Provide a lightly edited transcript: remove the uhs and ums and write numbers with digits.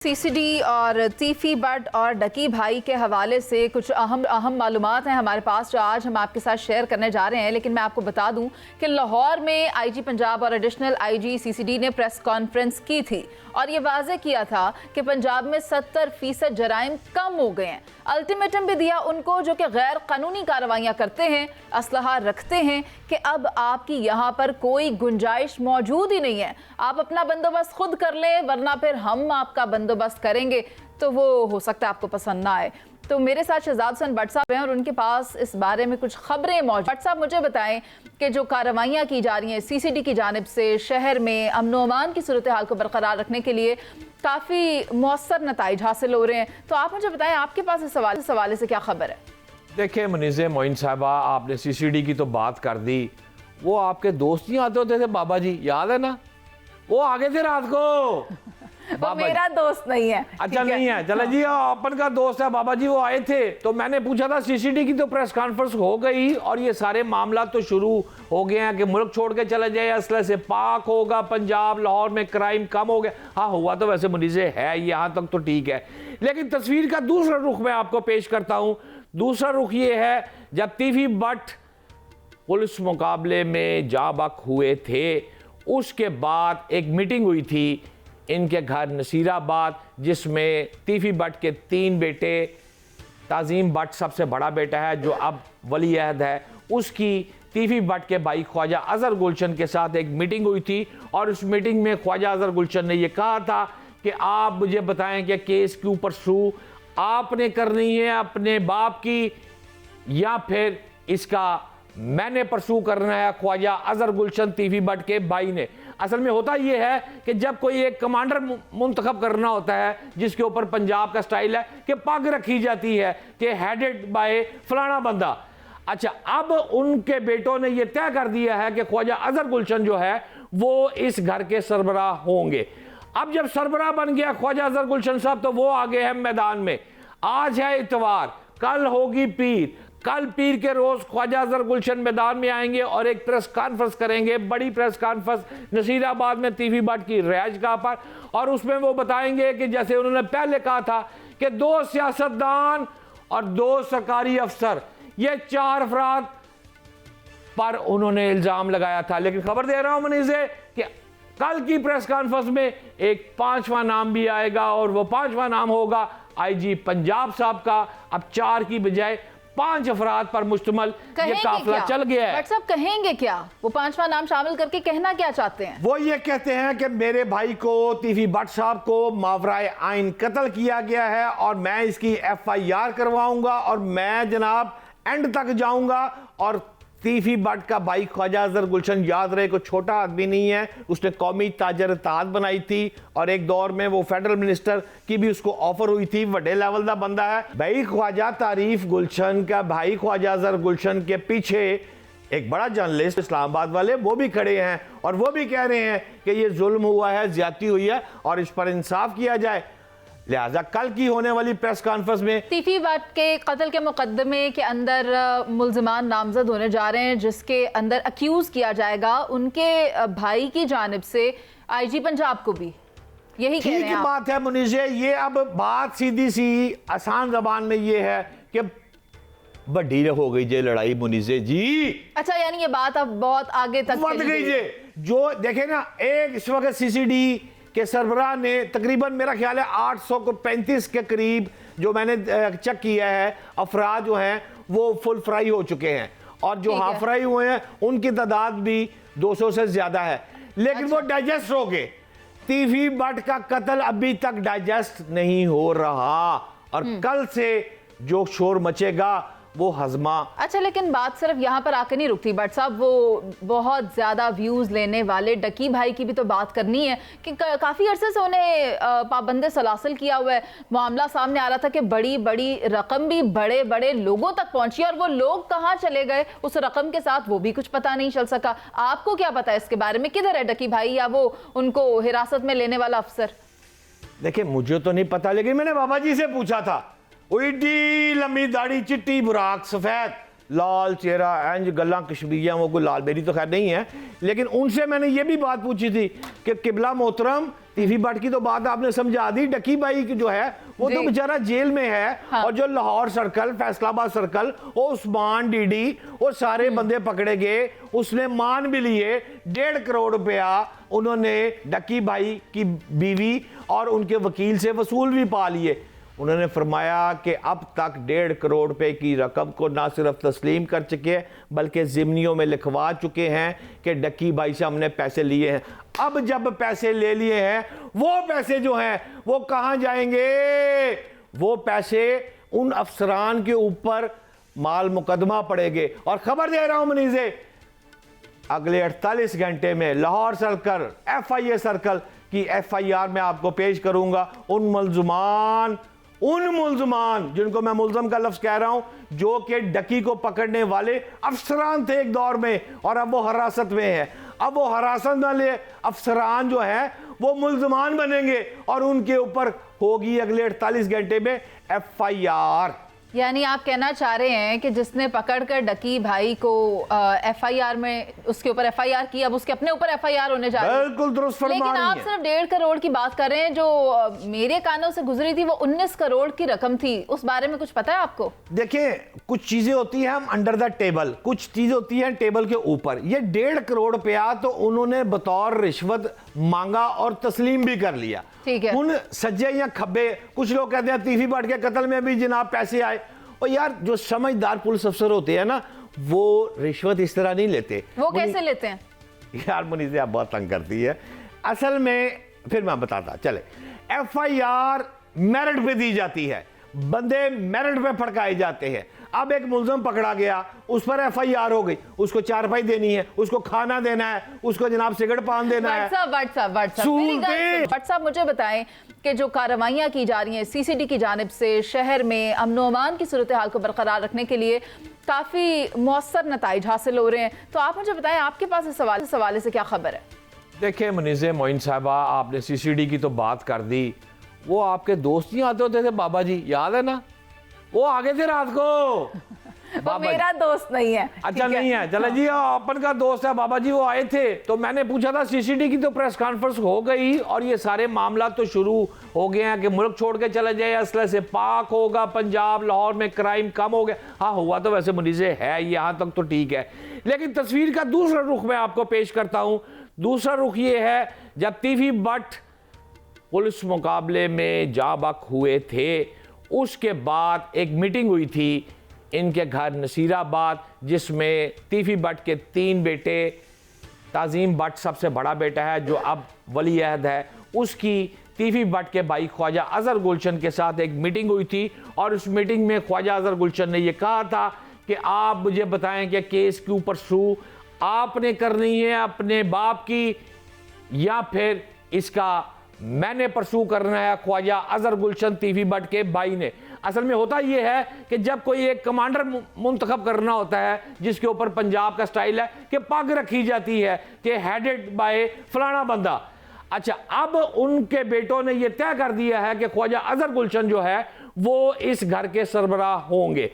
CCD और तीफी but और डकी भाई के हवाले से कुछ अहम मालूमात हैं हमारे पास जो आज हम आपके साथ शेयर करने जा रहे हैं। लेकिन मैं आपको बता दूं कि लाहौर में आईजी पंजाब और एडिशनल आईजी सीसीडी ने प्रेस कॉन्फ्रेंस की थी और ये वाजे किया था कि पंजाब में 70% जराइम कम हो गए हैं। अल्टीमेटम भी दिया उनको जो कि गैर कानूनी कार्रवाइयाँ करते हैं, असलहा रखते हैं, कि अब आपकी यहाँ पर कोई गुंजाइश मौजूद ही नहीं है, आप अपना बंदोबस्त खुद कर लें वरना फिर हम आपका बंदोबस्त करेंगे। तो वो हो सकता है आपको पसंद ना आए। तो मेरे साथ शहजाद हुसैन भट्ट साहब हैं और उनके पास इस बारे में कुछ खबरें मौजूद। भट्ट साहब मुझे बताएं कि जो कार्रवाइयाँ की जा रही हैं सीसीडी की जानिब से शहर में अमन व अमान की सूरत हाल को बरकरार रखने के लिए काफ़ी मौसर नताइज हासिल हो रहे हैं, तो आप मुझे बताएं आपके पास इस हवाले से क्या खबर है? देखिए मुनीज़ मोइन साहबा, आपने सीसीडी की तो बात कर दी, वो आपके दोस्त नहीं आते होते थे बाबा जी, याद है ना? वो आगे थे रात को। वो मेरा दोस्त नहीं है। अच्छा नहीं है, चलो जी अपन का दोस्त है बाबा जी, वो आए थे। तो मैंने पूछा था सीसीडी की तो प्रेस कॉन्फ्रेंस हो गई और ये सारे मामला तो शुरू हो गए हैं कि मुल्क छोड़ के चले जाए, असले से पाक होगा पंजाब, लाहौर में क्राइम कम हो गया। हाँ हुआ तो वैसे मुनीज़े है, यहाँ तक तो ठीक है, लेकिन तस्वीर का दूसरा रुख मैं आपको पेश करता हूँ। दूसरा रुख ये है, जब तीफी बट पुलिस मुकाबले में जाबक हुए थे उसके बाद एक मीटिंग हुई थी इनके घर नसीराबाद, जिसमें तीफी बट के 3 बेटे, ताज़ीम बट सबसे बड़ा बेटा है जो अब वली अहद है, उसकी तीफी बट के भाई ख्वाजा अजहर गुलशन के साथ एक मीटिंग हुई थी और उस मीटिंग में ख्वाजा अजहर गुलशन ने यह कहा था कि आप मुझे बताएं कि केस के ऊपर सू आपने करनी है अपने बाप की या फिर इसका मैंने परसू करना है ख्वाजा अजहर गुलशन तीफी बट के भाई ने। असल में होता यह है कि जब कोई एक कमांडर मुंतखब करना होता है जिसके ऊपर पंजाब का स्टाइल है कि पग रखी जाती है कि हेडेड बाय फलाना बंदा। अच्छा, अब उनके बेटों ने यह तय कर दिया है कि ख्वाजा अजहर गुलशन जो है वो इस घर के सरबराह होंगे। अब जब सरबराह बन गया ख्वाजा अजहर गुलशन साहब तो वो आगे हैं मैदान में। आज है इतवार, कल होगी पीर, कल पीर के रोज ख्वाजा अजहर गुलशन मैदान में आएंगे और एक प्रेस कॉन्फ्रेंस करेंगे, बड़ी प्रेस कॉन्फ्रेंस नसीराबाद में तीफी बट की रिहाइशगाह पर, और उसमें वो बताएंगे कि जैसे उन्होंने पहले कहा था कि 2 सियासतदान और 2 सरकारी अफसर, ये 4 अफराद पर उन्होंने इल्जाम लगाया था। लेकिन खबर दे रहा हूं मुनीज़े कि कल की प्रेस कॉन्फ्रेंस में एक 5वां नाम भी आएगा और वो 5वां नाम होगा आईजी पंजाब साहब का। अब 4 की बजाय 5 अफराद पर मुश्तमल ये काफिला चल गया है। बट साहब कहेंगे क्या? वो 5वां नाम शामिल करके कहना क्या चाहते हैं? वो ये कहते हैं कि मेरे भाई को तीफी बट साहब को मावराए आइन कत्ल किया गया है और मैं इसकी FIR करवाऊंगा और मैं जनाब एंड तक जाऊंगा। और तीफी बट का भाई ख्वाजा अजहर गुलशन, याद रहे, को छोटा आदमी नहीं है, उसने कौमी ताजर इत्तेहाद बनाई थी और एक दौर में वो फेडरल मिनिस्टर की भी उसको ऑफर हुई थी, बड़े लेवल का बंदा है भाई ख्वाजा तारीफ गुलशन का भाई ख्वाजा अजहर गुलशन के पीछे एक बड़ा जर्नलिस्ट इस्लामाबाद वाले वो भी खड़े हैं और वो भी कह रहे हैं कि ये जुल्म हुआ है, ज्यादती हुई है और इस पर इंसाफ किया जाए। लिहाजा कल की होने वाली प्रेस कॉन्फ्रेंस में तीफी बट के कत्ल के मुकदमे के अंदर मुल्जिमान नामजद होने जा रहे हैं, जिसके अंदर अक्यूज किया जाएगा उनके भाई की जानिब से आईजी पंजाब को भी। यही कह रहे हैं बात है मुनीज़े। ये अब बात सीधी सी आसान जबान में ये है कि बड़ी हो गई जे लड़ाई मुनीज़े जी। अच्छा, यानी ये बात अब बहुत आगे तक बढ़ गई जे। जो देखे ना, एक इस वक्त सीसीडी के सरबराह ने तकरीबन मेरा ख्याल है 835 के करीब जो मैंने चेक किया है अफराद जो हैं वो फुल फ्राई हो चुके हैं और जो हाफ फ्राई हुए हैं उनकी तादाद भी 200 से ज्यादा है। लेकिन वो डाइजेस्ट हो गए। तीफी बट का कत्ल अभी तक डाइजेस्ट नहीं हो रहा और कल से जो शोर मचेगा वो हजमा। अच्छा, लेकिन बात सिर्फ यहाँ पर आकर नहीं रुकती बट साहब, वो बहुत ज्यादा व्यूज लेने वाले डकी भाई की भी तो बात करनी है कि काफी अरसे से उन्हें पाबंदे सलासल किया हुआ है। मामला सामने आ रहा था कि बड़ी बड़ी रकम भी बड़े बड़े लोगों तक पहुंची और वो लोग कहाँ चले गए उस रकम के साथ, वो भी कुछ पता नहीं चल सका। आपको क्या पता है इसके बारे में? किधर है डकी भाई या वो उनको हिरासत में लेने वाला अफसर? देखिए मुझे तो नहीं पता, लेकिन मैंने बाबा जी से पूछा था। एडी लंबी दाढ़ी, चिट्टी बुराक, सफेद लाल चेहरा, इंज गल्ला कश्मीरियाँ, वो कोई लाल बेरी तो खैर नहीं है, लेकिन उनसे मैंने ये भी बात पूछी थी कि किबला मोहतरम टीवी भट्ट की तो बात आपने समझा दी। डकी भाई की जो है वो तो बेचारा जेल में है। हाँ। और जो लाहौर सर्कल, फैसलाबाद सर्कल, वो उस्मान डीडी, वो सारे बंदे पकड़े गए। उसने मान भी लिए 1.5 करोड़ रुपया उन्होंने डकी भाई की बीवी और उनके वकील से वसूल भी पा लिए। उन्होंने फरमाया कि अब तक 1.5 करोड़ रुपए की रकम को ना सिर्फ तस्लीम कर चुके हैं बल्कि ज़िम्नियों में लिखवा चुके हैं कि डकी भाई से हमने पैसे लिए हैं। अब जब पैसे ले लिए हैं, वो पैसे जो हैं वो कहाँ जाएंगे? वो पैसे उन अफसरान के ऊपर माल मुकदमा पड़ेंगे। और खबर दे रहा हूं मनीज़े, अगले 48 घंटे में लाहौर सर्कल, FIA सर्कल की FIR में आपको पेश करूंगा। उन मुल्ज़मान जिनको मैं मुल्ज़म का लफ्ज़ कह रहा हूं, जो कि डकी को पकड़ने वाले अफसरान थे एक दौर में और अब वो हिरासत में है। अब वो हिरासत वाले अफसरान जो है वो मुल्ज़मान बनेंगे और उनके ऊपर होगी अगले 48 घंटे में FIR। यानी आप कहना चाह रहे हैं कि जिसने पकड़कर डकी भाई को FIR में उसके ऊपर FIR की, अब उसके अपने ऊपर FIR होने जा रही है। बिल्कुल दुरुस्त फरमा लेकिन रही आप हैं। सिर्फ 1.5 करोड़ की बात कर रहे हैं। जो मेरे कानों से गुजरी थी वो 19 करोड़ की रकम थी। उस बारे में कुछ पता है आपको? देखिए, कुछ चीजें होती हैं हम अंडर द टेबल, कुछ चीजें होती हैं टेबल के ऊपर। ये 1.5 करोड़ रुपया तो उन्होंने बतौर रिश्वत मांगा और तस्लीम भी कर लिया। ठीक है। उन सज्जे या खब्बे, कुछ लोग कहते हैं टीवी भट्ट के कत्ल में भी जनाब पैसे आए। और यार, जो समझदार पुलिस अफसर होते हैं ना, वो रिश्वत इस तरह नहीं लेते। वो कैसे लेते हैं? यार मुनीज़े, आप बहुत तंग करती है। असल में फिर मैं बताता चले, FIR मेरिट पे दी जाती है, बंदे मेरिट पे फड़काए जाते हैं। अब एक मुल्ज़म पकड़ा गया, उस पर FIR हो गई, उसको चारपाई देनी है, उसको खाना देना है, उसको जनाब सिगरेट पान देना है। भट्ट साहब मुझे बताएं कि जो कार्रवाइयां की जा रही हैं CCD की जानिब से शहर में अमन अमान की सूरत हाल को बरकरार रखने के लिए काफ़ी मौसर नताइज हासिल हो रहे हैं, तो आप मुझे बताएं आपके पास इस हवाले से क्या खबर है? देखिए मुनीज़े मोइन साहबा, आपने CCD की तो बात कर दी। वो आपके दोस्त नहीं आते होते थे बाबा जी, याद है ना? वो आगे थे रात को। वो मेरा दोस्त नहीं है। अच्छा नहीं है, चलो जी, अपन का दोस्त है बाबा जी। वो आए थे तो मैंने पूछा था CCD की तो प्रेस कॉन्फ्रेंस हो गई और ये सारे मामला तो शुरू हो गए हैं कि मुल्क छोड़ के चले जाए, असले से पाक होगा, पंजाब लाहौर में क्राइम कम हो गया। हाँ, हुआ तो वैसे मुनीज़े है, यहाँ तक तो ठीक है। लेकिन तस्वीर का दूसरा रुख मैं आपको पेश करता हूँ। दूसरा रुख ये है, जब टीवी भट्ट पुलिस मुकाबले में जाबक हुए थे, उसके बाद एक मीटिंग हुई थी इनके घर नसीराबाद, जिसमें टीवी भट्ट के 3 बेटे, ताज़ीम भट्ट सबसे बड़ा बेटा है जो अब वली अहद है, उसकी टीवी भट्ट के भाई ख्वाजा अजहर गुलशन के साथ एक मीटिंग हुई थी। और उस मीटिंग में ख्वाजा अजहर गुलशन ने यह कहा था कि आप मुझे बताएं कि केस के ऊपर सू आपने करनी है अपने बाप की या फिर इसका मैंने परसू करना है ख्वाजा अजहर गुलशन टीवी भट्ट के भाई ने। असल में होता यह है कि जब कोई एक कमांडर मुंतखब करना होता है, जिसके ऊपर पंजाब का स्टाइल है कि पग रखी जाती है कि हेडेड बाय फलाना बंदा। अच्छा, अब उनके बेटों ने यह तय कर दिया है कि ख्वाजा अजहर गुलशन जो है वो इस घर के सरबराह होंगे।